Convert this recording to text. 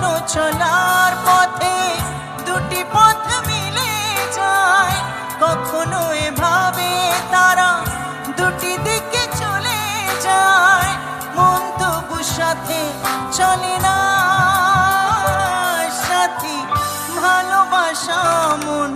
কখনো চলার পথে দুটি পথ মিলে যায়, কখনো এভাবে তারা দুটি দিকে চলে যায়। মন তবু সাথে চলে না সাথী, ভালোবাসা মন